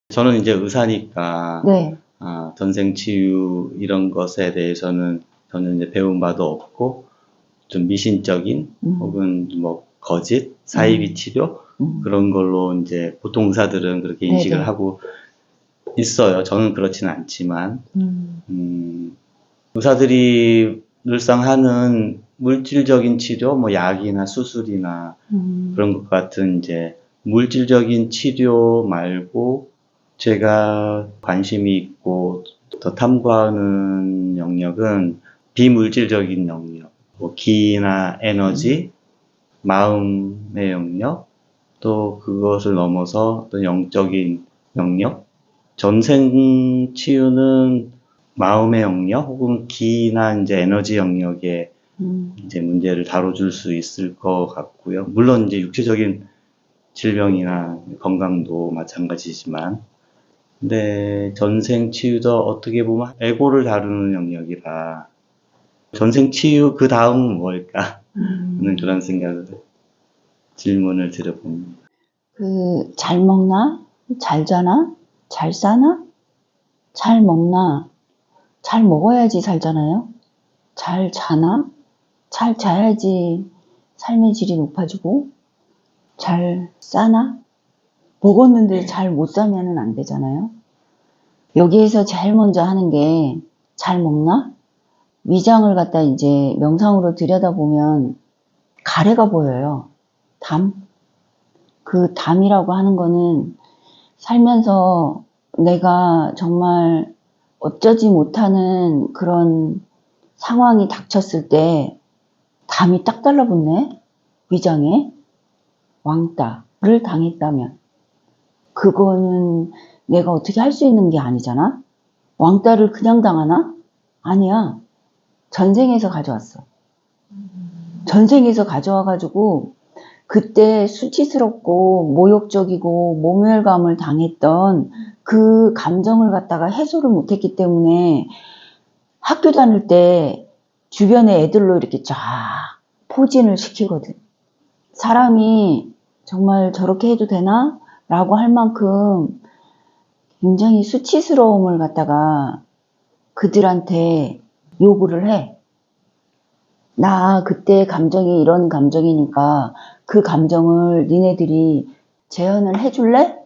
저는 이제 의사니까 네. 전생치유 이런 것에 대해서는 저는 이제 배운 바도 없고 좀 미신적인 혹은 뭐 거짓, 사이비 치료 그런 걸로 이제 보통 의사들은 그렇게 인식을 네네. 하고 있어요. 저는 그렇지는 않지만 의사들이 늘상 하는 물질적인 치료, 뭐 약이나 수술이나 그런 것 같은 이제 물질적인 치료 말고 제가 관심이 있고 더 탐구하는 영역은 비물질적인 영역, 뭐 기나 에너지, 마음의 영역, 또 그것을 넘어서 또 영적인 영역, 전생 치유는 마음의 영역 혹은 기나 이제 에너지 영역에 이제 문제를 다뤄줄 수 있을 것 같고요. 물론 이제 육체적인 질병이나 건강도 마찬가지지만, 근데 전생 치유도 어떻게 보면 에고를 다루는 영역이라 전생 치유 그 다음은 뭘까 하는 그런 생각을 질문을 드려봅니다. 잘 먹나? 잘 자나? 잘 싸나? 잘 먹나? 잘 먹어야지 살잖아요. 잘 자나? 잘 자야지 삶의 질이 높아지고. 잘 싸나? 먹었는데 잘 못 싸면은 안 되잖아요. 여기에서 제일 먼저 하는 게 잘 먹나? 위장을 갖다 이제 명상으로 들여다보면 가래가 보여요. 담. 그 담이라고 하는 거는 살면서 내가 정말 어쩌지 못하는 그런 상황이 닥쳤을 때 담이 딱 달라붙네? 위장에 왕따를 당했다면 그거는 내가 어떻게 할 수 있는 게 아니잖아? 왕따를 그냥 당하나? 아니야. 전생에서 가져왔어. 전생에서 가져와가지고 그때 수치스럽고 모욕적이고 모멸감을 당했던 그 감정을 갖다가 해소를 못했기 때문에 학교 다닐 때 주변에 애들로 이렇게 쫙 포진을 시키거든. 사람이 정말 저렇게 해도 되나? 라고 할 만큼 굉장히 수치스러움을 갖다가 그들한테 요구를 해. 나 그때 감정이 이런 감정이니까 그 감정을 니네들이 재현을 해줄래?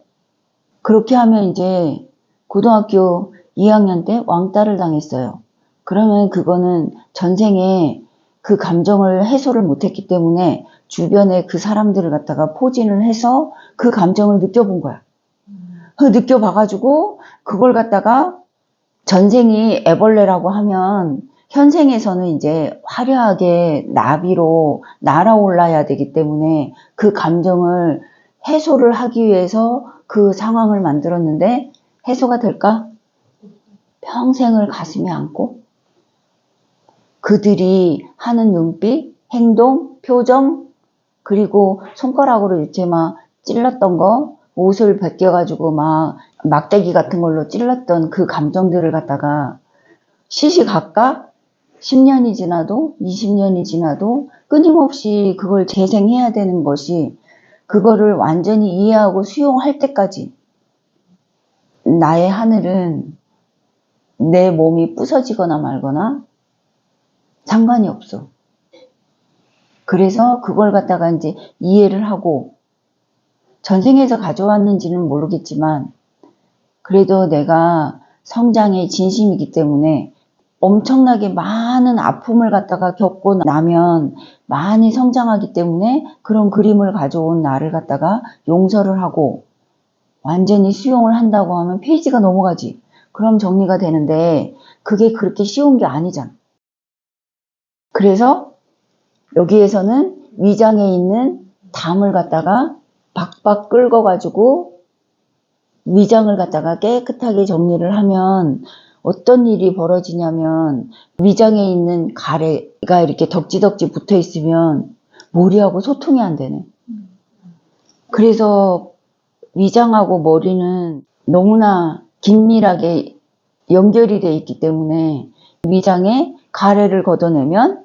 그렇게 하면 이제 고등학교 2학년 때 왕따를 당했어요. 그러면 그거는 전생에 그 감정을 해소를 못했기 때문에 주변에 그 사람들을 갖다가 포진을 해서 그 감정을 느껴본 거야. 느껴봐가지고 그걸 갖다가 전생이 애벌레라고 하면 현생에서는 이제 화려하게 나비로 날아올라야 되기 때문에 그 감정을 해소를 하기 위해서 그 상황을 만들었는데 해소가 될까? 평생을 가슴에 안고 그들이 하는 눈빛, 행동, 표정 그리고 손가락으로 이렇게 막 찔렀던 거 옷을 벗겨가지고 막 막대기 같은 걸로 찔렀던 그 감정들을 갖다가 시시각각 10년이 지나도 20년이 지나도 끊임없이 그걸 재생해야 되는 것이 그거를 완전히 이해하고 수용할 때까지 나의 하늘은 내 몸이 부서지거나 말거나 상관이 없어. 그래서 그걸 갖다가 이제 이해를 하고 전생에서 가져왔는지는 모르겠지만 그래도 내가 성장의 진심이기 때문에 엄청나게 많은 아픔을 갖다가 겪고 나면 많이 성장하기 때문에 그런 그림을 가져온 나를 갖다가 용서를 하고 완전히 수용을 한다고 하면 페이지가 넘어가지. 그럼 정리가 되는데 그게 그렇게 쉬운 게 아니잖아. 그래서 여기에서는 위장에 있는 담을 갖다가 박박 긁어가지고 위장을 갖다가 깨끗하게 정리를 하면 어떤 일이 벌어지냐면 위장에 있는 가래가 이렇게 덕지덕지 붙어 있으면 머리하고 소통이 안 되네. 그래서 위장하고 머리는 너무나 긴밀하게 연결이 되어 있기 때문에 위장에 가래를 걷어내면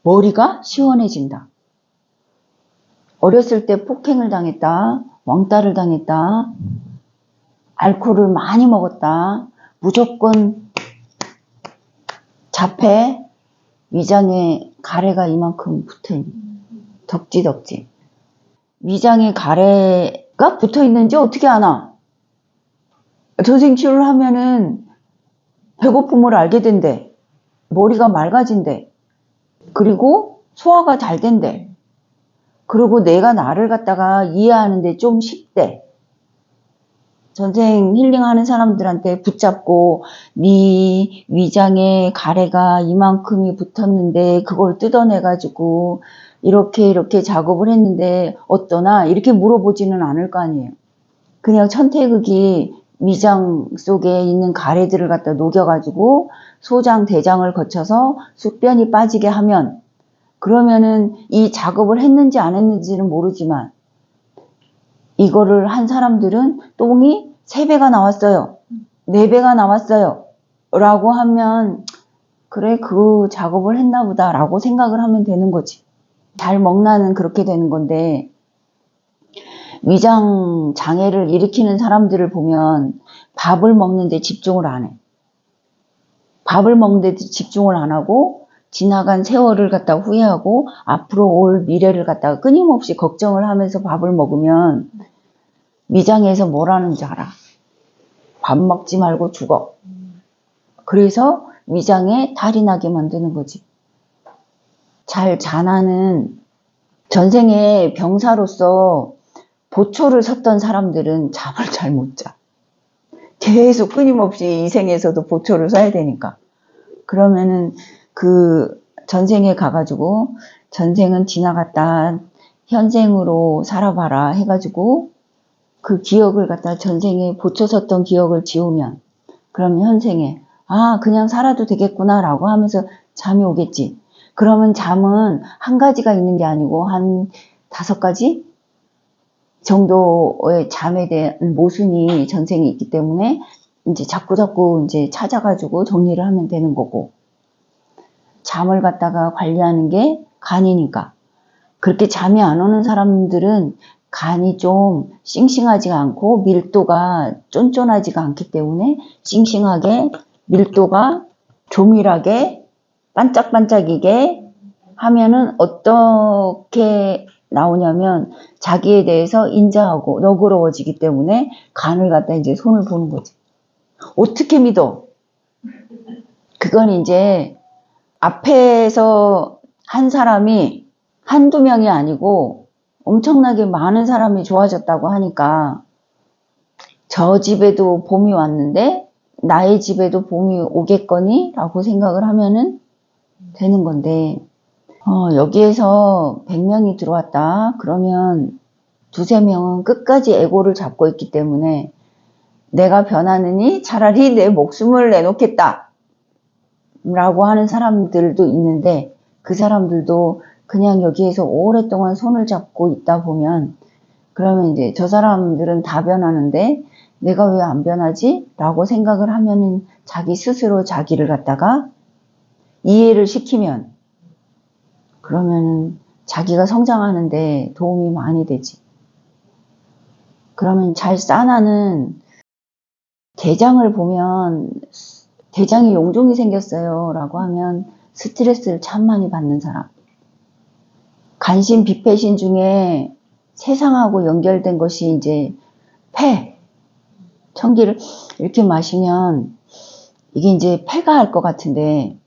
머리가 시원해진다. 어렸을 때 폭행을 당했다, 왕따를 당했다, 알코올을 많이 먹었다. 무조건 자폐, 위장에 가래가 이만큼 붙어있는, 덕지덕지. 위장에 가래가 붙어있는지 어떻게 아나? 전생 치료를 하면은 배고픔을 알게 된대. 머리가 맑아진대. 그리고 소화가 잘 된대. 그리고 내가 나를 갖다가 이해하는데 좀 쉽대. 전생 힐링하는 사람들한테 붙잡고 네 위장에 가래가 이만큼이 붙었는데 그걸 뜯어내가지고 이렇게 작업을 했는데 어떠나? 이렇게 물어보지는 않을 거 아니에요. 그냥 천태극이 위장 속에 있는 가래들을 갖다 녹여가지고 소장, 대장을 거쳐서 숙변이 빠지게 하면, 그러면은 이 작업을 했는지 안 했는지는 모르지만 이거를 한 사람들은 똥이 3배가 나왔어요. 4배가 나왔어요. 라고 하면 그래, 그 작업을 했나 보다 라고 생각을 하면 되는 거지. 잘 먹나는 그렇게 되는 건데, 위장 장애를 일으키는 사람들을 보면 밥을 먹는데 집중을 안 해. 밥을 먹는데 집중을 안 하고 지나간 세월을 갖다가 후회하고 앞으로 올 미래를 갖다가 끊임없이 걱정을 하면서 밥을 먹으면 위장에서 뭐라는 줄 알아? 밥 먹지 말고 죽어. 그래서 위장에 탈이 나게 만드는 거지. 잘 자나는 전생에 병사로서 보초를 섰던 사람들은 잠을 잘 못 자. 계속 끊임없이 이 생에서도 보초를 서야 되니까. 그러면은 그 전생에 가가지고 전생은 지나갔다 현생으로 살아봐라 해가지고 그 기억을 갖다 전생에 보초 섰던 기억을 지우면, 그러면 현생에 그냥 살아도 되겠구나 라고 하면서 잠이 오겠지. 그러면 잠은 한 가지가 있는 게 아니고 한 5가지 정도의 잠에 대한 모순이 전생에 있기 때문에 이제 자꾸 이제 찾아가지고 정리를 하면 되는 거고, 잠을 갖다가 관리하는 게 간이니까. 그렇게 잠이 안 오는 사람들은 간이 좀 싱싱하지가 않고 밀도가 쫀쫀하지가 않기 때문에 싱싱하게 밀도가 조밀하게 반짝반짝이게 하면은 어떻게 나오냐면 자기에 대해서 인자하고 너그러워지기 때문에 간을 갖다 이제 손을 보는 거지. 어떻게 믿어? 그건 이제 앞에서 한 사람이 한두 명이 아니고 엄청나게 많은 사람이 좋아졌다고 하니까 저 집에도 봄이 왔는데 나의 집에도 봄이 오겠거니? 라고 생각을 하면은 되는 건데, 여기에서 100명이 들어왔다. 그러면 2~3명은 끝까지 에고를 잡고 있기 때문에 내가 변하느니 차라리 내 목숨을 내놓겠다. 라고 하는 사람들도 있는데, 그 사람들도 그냥 여기에서 오랫동안 손을 잡고 있다 보면, 그러면 이제 저 사람들은 다 변하는데 내가 왜 안 변하지? 라고 생각을 하면은 자기 스스로 자기를 갖다가 이해를 시키면, 그러면은 자기가 성장하는데 도움이 많이 되지. 그러면 잘 싸나는 대장을 보면 대장이 용종이 생겼어요 라고 하면 스트레스를 참 많이 받는 사람. 간신 비폐신 중에 세상하고 연결된 것이 이제 폐. 청기를 이렇게 마시면 이게 이제 폐가 할 것 같은데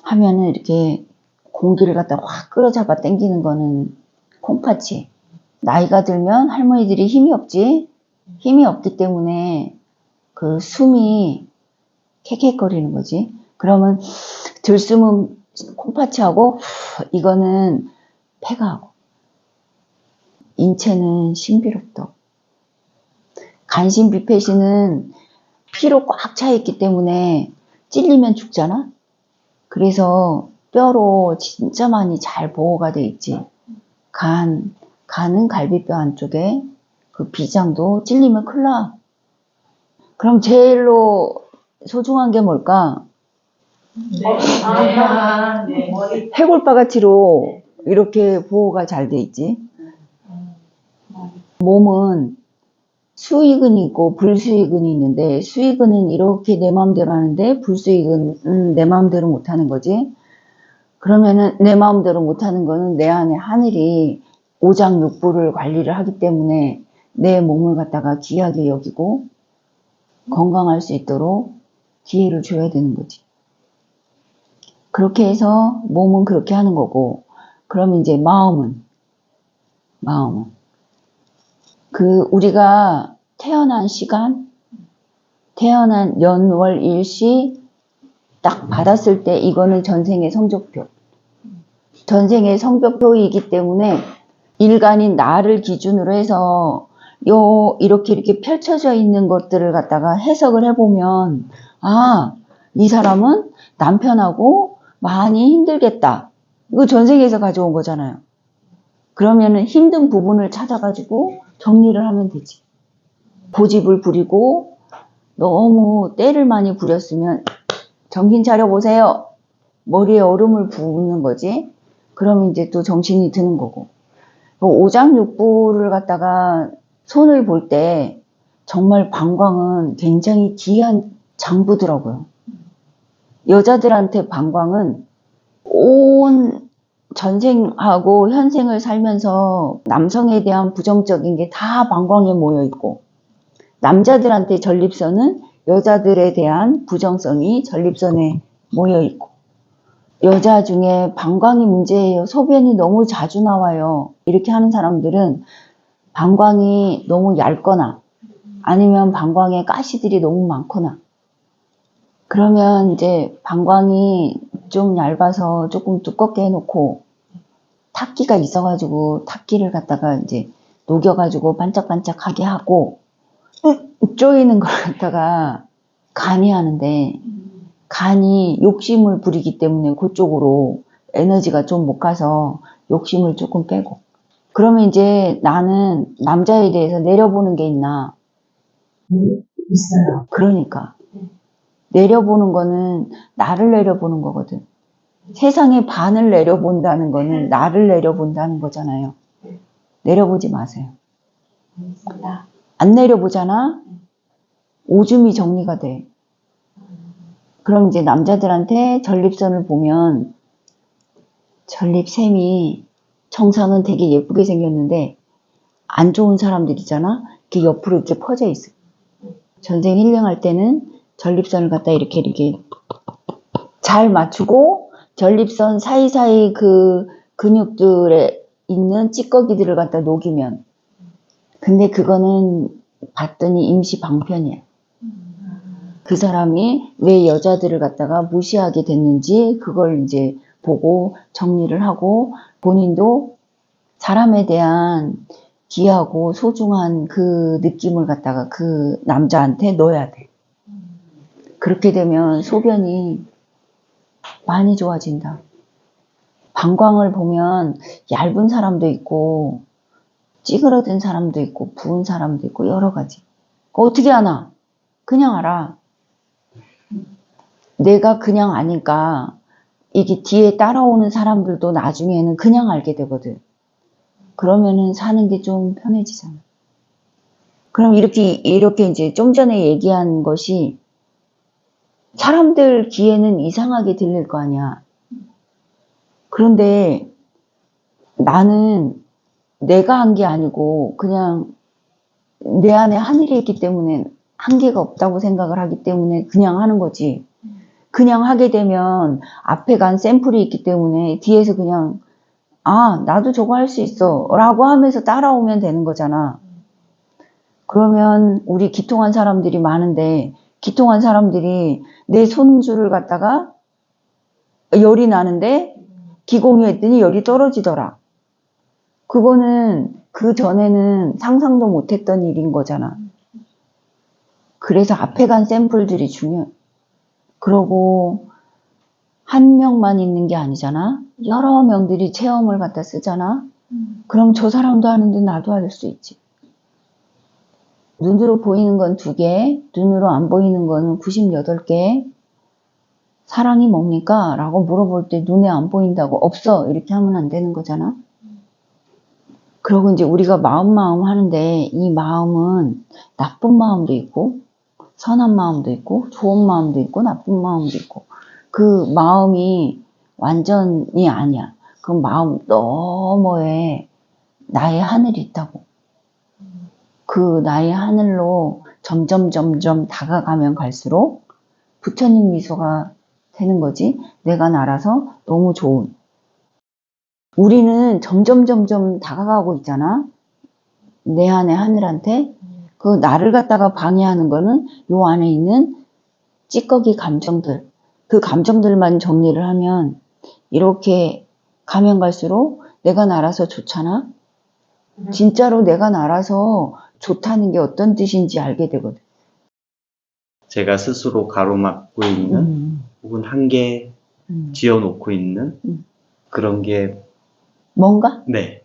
하면은 이렇게 공기를 갖다 확 끌어잡아 당기는 거는 콩팥이. 나이가 들면 할머니들이 힘이 없지. 힘이 없기 때문에 그 숨이 캑캑거리는 거지. 그러면 들숨은 콩팥이 하고 이거는 폐가 하고. 인체는 신비롭다. 간신비폐신은 피로 꽉 차 있기 때문에 찔리면 죽잖아. 그래서 뼈로 진짜 많이 잘 보호가 돼 있지. 간은 갈비뼈 안쪽에 그 비장도 찔리면 큰일 나. 그럼 제일로 소중한 게 뭘까? 네. 해골바가지로 이렇게 보호가 잘 돼 있지. 몸은 수익은 있고 불수익은 있는데, 수익은 이렇게 내 마음대로 하는데 불수익은 내 마음대로 못하는 거지. 그러면은 내 마음대로 못하는 거는 내 안에 하늘이 오장육부를 관리를 하기 때문에 내 몸을 갖다가 귀하게 여기고 건강할 수 있도록 기회를 줘야 되는 거지. 그렇게 해서 몸은 그렇게 하는 거고, 그럼 이제 마음은 우리가 태어난 시간, 태어난 연월 일시 딱 받았을 때 이거는 전생의 성적표. 전생의 성적표이기 때문에 일간인 나를 기준으로 해서 이렇게 펼쳐져 있는 것들을 갖다가 해석을 해보면, 아, 이 사람은 남편하고 많이 힘들겠다. 이거 전생에서 가져온 거잖아요. 그러면은 힘든 부분을 찾아가지고 정리를 하면 되지. 고집을 부리고 너무 때를 많이 부렸으면 정신 차려보세요. 머리에 얼음을 부는 거지. 그러면 이제 또 정신이 드는 거고. 오장육부를 갖다가 손을 볼 때 정말 방광은 굉장히 귀한 장부더라고요. 여자들한테 방광은 온 전생하고 현생을 살면서 남성에 대한 부정적인 게 다 방광에 모여 있고, 남자들한테 전립선은 여자들에 대한 부정성이 전립선에 모여 있고, 여자 중에 방광이 문제예요. 소변이 너무 자주 나와요. 이렇게 하는 사람들은 방광이 너무 얇거나 아니면 방광에 가시들이 너무 많거나, 그러면 이제 방광이 좀 얇아서 조금 두껍게 해놓고 탁기가 있어가지고 탁기를 갖다가 이제 녹여가지고 반짝반짝하게 하고 쪼이는 걸 갖다가 간이 하는데, 간이 욕심을 부리기 때문에 그쪽으로 에너지가 좀 못 가서 욕심을 조금 빼고, 그러면 이제 나는 남자에 대해서 내려보는 게 있나? 있어요. 그러니까 내려보는 거는 나를 내려보는 거거든. 세상의 반을 내려본다는 거는 나를 내려본다는 거잖아요. 내려보지 마세요. 알겠습니다. 안 내려보잖아? 오줌이 정리가 돼. 그럼 이제 남자들한테 전립선을 보면 전립샘이 청선은 되게 예쁘게 생겼는데 안 좋은 사람들이잖아? 이렇게 옆으로 이렇게 퍼져 있어. 전생 힐링할 때는 전립선을 갖다 이렇게 잘 맞추고, 전립선 사이사이 그 근육들에 있는 찌꺼기들을 갖다 녹이면, 근데 그거는 봤더니 임시 방편이야. 그 사람이 왜 여자들을 갖다가 무시하게 됐는지 그걸 이제 보고 정리를 하고, 본인도 사람에 대한 귀하고 소중한 그 느낌을 갖다가 그 남자한테 넣어야 돼. 그렇게 되면 소변이 많이 좋아진다. 방광을 보면 얇은 사람도 있고 찌그러든 사람도 있고 부은 사람도 있고 여러 가지. 어떻게 아나? 그냥 알아. 내가 그냥 아니까 이게 뒤에 따라오는 사람들도 나중에는 그냥 알게 되거든. 그러면은 사는 게 좀 편해지잖아. 그럼 이렇게 이제 좀 전에 얘기한 것이 사람들 귀에는 이상하게 들릴 거 아니야. 그런데 나는 내가 한 게 아니고 그냥 내 안에 하늘이 있기 때문에 한계가 없다고 생각을 하기 때문에 그냥 하는 거지. 그냥 하게 되면 앞에 간 샘플이 있기 때문에 뒤에서 그냥 나도 저거 할 수 있어 라고 하면서 따라오면 되는 거잖아. 그러면 우리 기통한 사람들이 많은데, 기통한 사람들이 내 손주를 갖다가 열이 나는데 기공이 했더니 열이 떨어지더라. 그거는 그 전에는 상상도 못했던 일인 거잖아. 그래서 앞에 간 샘플들이 중요해. 그러고 한 명만 있는 게 아니잖아. 여러 명들이 체험을 갖다 쓰잖아. 그럼 저 사람도 하는데 나도 할 수 있지. 눈으로 보이는 건 2개, 눈으로 안 보이는 거는 98개. 사랑이 뭡니까? 라고 물어볼 때 눈에 안 보인다고 없어 이렇게 하면 안 되는 거잖아. 그리고 이제 우리가 마음 하는데 이 마음은 나쁜 마음도 있고 선한 마음도 있고 좋은 마음도 있고 나쁜 마음도 있고 그 마음이 완전이 아니야. 그 마음 너머에 나의 하늘이 있다고. 그 나의 하늘로 점점 다가가면 갈수록 부처님 미소가 되는 거지. 내가 날아서 너무 좋은. 우리는 점점 다가가고 있잖아. 내 안에 하늘한테. 그 나를 갖다가 방해하는 거는 요 안에 있는 찌꺼기 감정들. 그 감정들만 정리를 하면 이렇게 가면 갈수록 내가 날아서 좋잖아. 진짜로 내가 날아서 좋다는 게 어떤 뜻인지 알게 되거든. 제가 스스로 가로막고 있는 혹은 한계 지어놓고 있는 그런 게 뭔가? 네.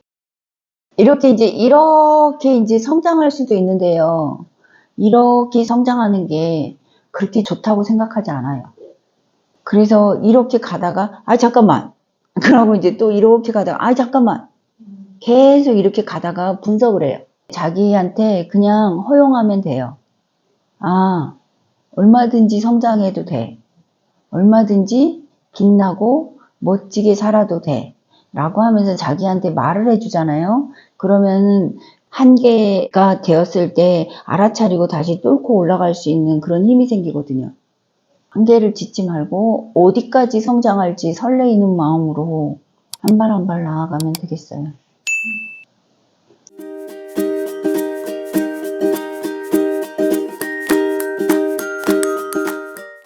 이렇게 이제 성장할 수도 있는데요. 이렇게 성장하는 게 그렇게 좋다고 생각하지 않아요. 그래서 이렇게 가다가 잠깐만. 그러고 이제 또 이렇게 가다가 잠깐만. 계속 이렇게 가다가 분석을 해요. 자기한테 그냥 허용하면 돼요. 얼마든지 성장해도 돼. 얼마든지 빛나고 멋지게 살아도 돼. 라고 하면서 자기한테 말을 해주잖아요. 그러면 한계가 되었을 때 알아차리고 다시 뚫고 올라갈 수 있는 그런 힘이 생기거든요. 한계를 짓지 말고 어디까지 성장할지 설레이는 마음으로 한 발 한 발 나아가면 되겠어요.